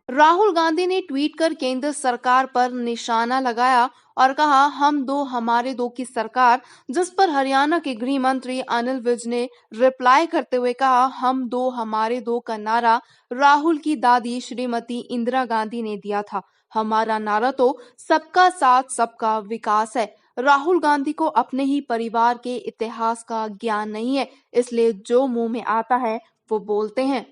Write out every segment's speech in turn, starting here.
राहुल गांधी ने ट्वीट कर केंद्र सरकार पर निशाना लगाया और कहा, हम दो हमारे दो की सरकार, जिस पर हरियाणा के गृह मंत्री अनिल विज ने रिप्लाई करते हुए कहा, हम दो हमारे दो का नारा राहुल की दादी श्रीमती इंदिरा गांधी ने दिया था। हमारा नारा तो सबका साथ सबका विकास है। राहुल गांधी को अपने ही परिवार के इतिहास का ज्ञान नहीं है, इसलिए जो मुंह में आता है वो बोलते हैं।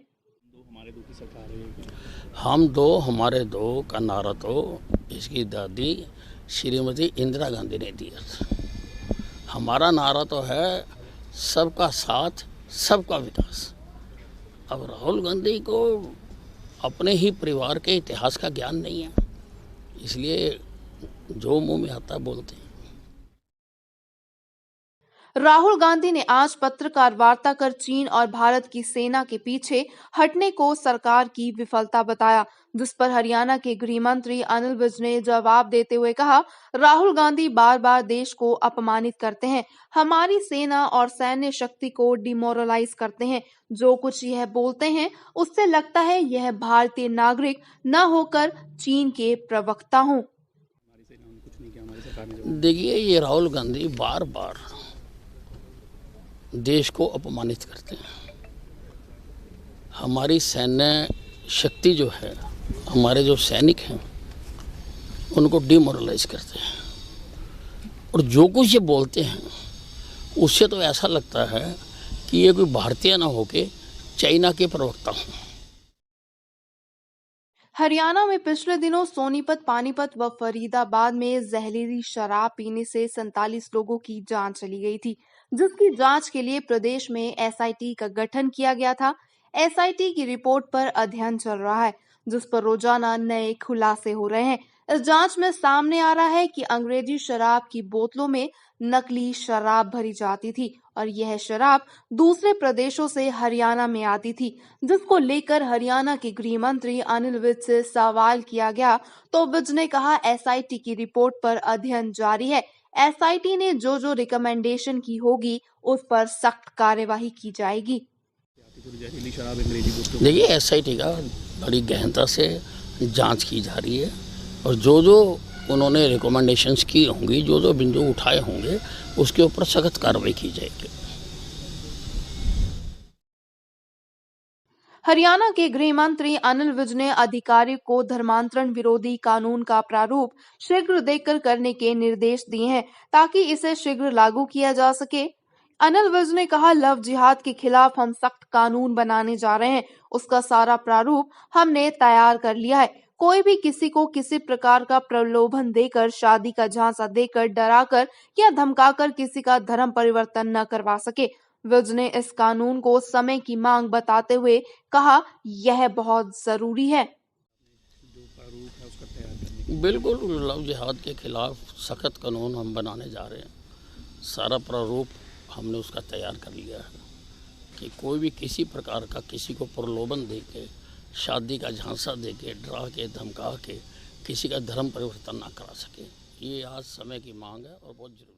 हम दो हमारे दो का नारा तो इसकी दादी श्रीमती इंदिरा गांधी ने दिया था। हमारा नारा तो है सबका साथ सबका विकास। अब राहुल गांधी को अपने ही परिवार के इतिहास का ज्ञान नहीं है, इसलिए जो मुंह में आता बोलते हैं। राहुल गांधी ने आज पत्रकार वार्ता कर चीन और भारत की सेना के पीछे हटने को सरकार की विफलता बताया, जिस पर हरियाणा के गृह मंत्री अनिल विज ने जवाब देते हुए कहा, राहुल गांधी बार बार देश को अपमानित करते हैं, हमारी सेना और सैन्य शक्ति को डिमोरलाइज करते हैं। जो कुछ यह बोलते हैं उससे लगता है यह भारतीय नागरिक न होकर चीन के प्रवक्ता हों। देखिए, ये राहुल गांधी बार बार देश को अपमानित करते हैं। हमारी सैन्य शक्ति जो है, हमारे जो सैनिक हैं उनको डिमोरलाइज करते हैं, और जो कुछ ये बोलते हैं उससे तो ऐसा लगता है कि ये कोई भारतीय ना होके चाइना के प्रवक्ता हों। हरियाणा में पिछले दिनों सोनीपत, पानीपत व फरीदाबाद में जहरीली शराब पीने से 47 लोगों की जान चली गई थी, जिसकी जांच के लिए प्रदेश में एसआईटी का गठन किया गया था। एसआईटी की रिपोर्ट पर अध्ययन चल रहा है, जिस पर रोजाना नए खुलासे हो रहे हैं। इस जांच में सामने आ रहा है कि अंग्रेजी शराब की बोतलों में नकली शराब भरी जाती थी और यह शराब दूसरे प्रदेशों से हरियाणा में आती थी, जिसको लेकर हरियाणा के गृह मंत्री अनिल विज से सवाल किया गया तो विज ने कहा, एसआईटी की रिपोर्ट पर अध्ययन जारी है। एसआईटी ने जो रिकमेंडेशन की होगी उस पर सख्त कार्यवाही की जाएगी। देखिए, एसआईटी का बड़ी गहनता से जांच की जा रही है और जो उन्होंने रिकमेंडेशंस की होंगी, जो बिंदु उठाए होंगे उसके ऊपर सख्त कार्रवाई की जाएगी। हरियाणा के गृह मंत्री अनिल विज ने अधिकारियों को धर्मांतरण विरोधी कानून का प्रारूप शीघ्र देखकर करने के निर्देश दिए हैं, ताकि इसे शीघ्र लागू किया जा सके। अनिल विज ने कहा, लव जिहाद के खिलाफ हम सख्त कानून बनाने जा रहे हैं, उसका सारा प्रारूप हमने तैयार कर लिया है। कोई भी किसी को किसी प्रकार का प्रलोभन देकर, शादी का झांसा देकर, डराकर या धमकाकर किसी का धर्म परिवर्तन न करवा सके। विज ने इस कानून को समय की मांग बताते हुए कहा, यह बहुत जरूरी है। बिल्कुल, लव जिहाद के खिलाफ सख्त कानून हम बनाने जा रहे हैं। सारा प्रारूप हमने उसका तैयार कर लिया है कि कोई भी किसी प्रकार का किसी को प्रलोभन दे के, शादी का झांसा दे के, डरा के, धमका के किसी का धर्म परिवर्तन ना करा सके। ये आज समय की मांग है और बहुत जरूरी है।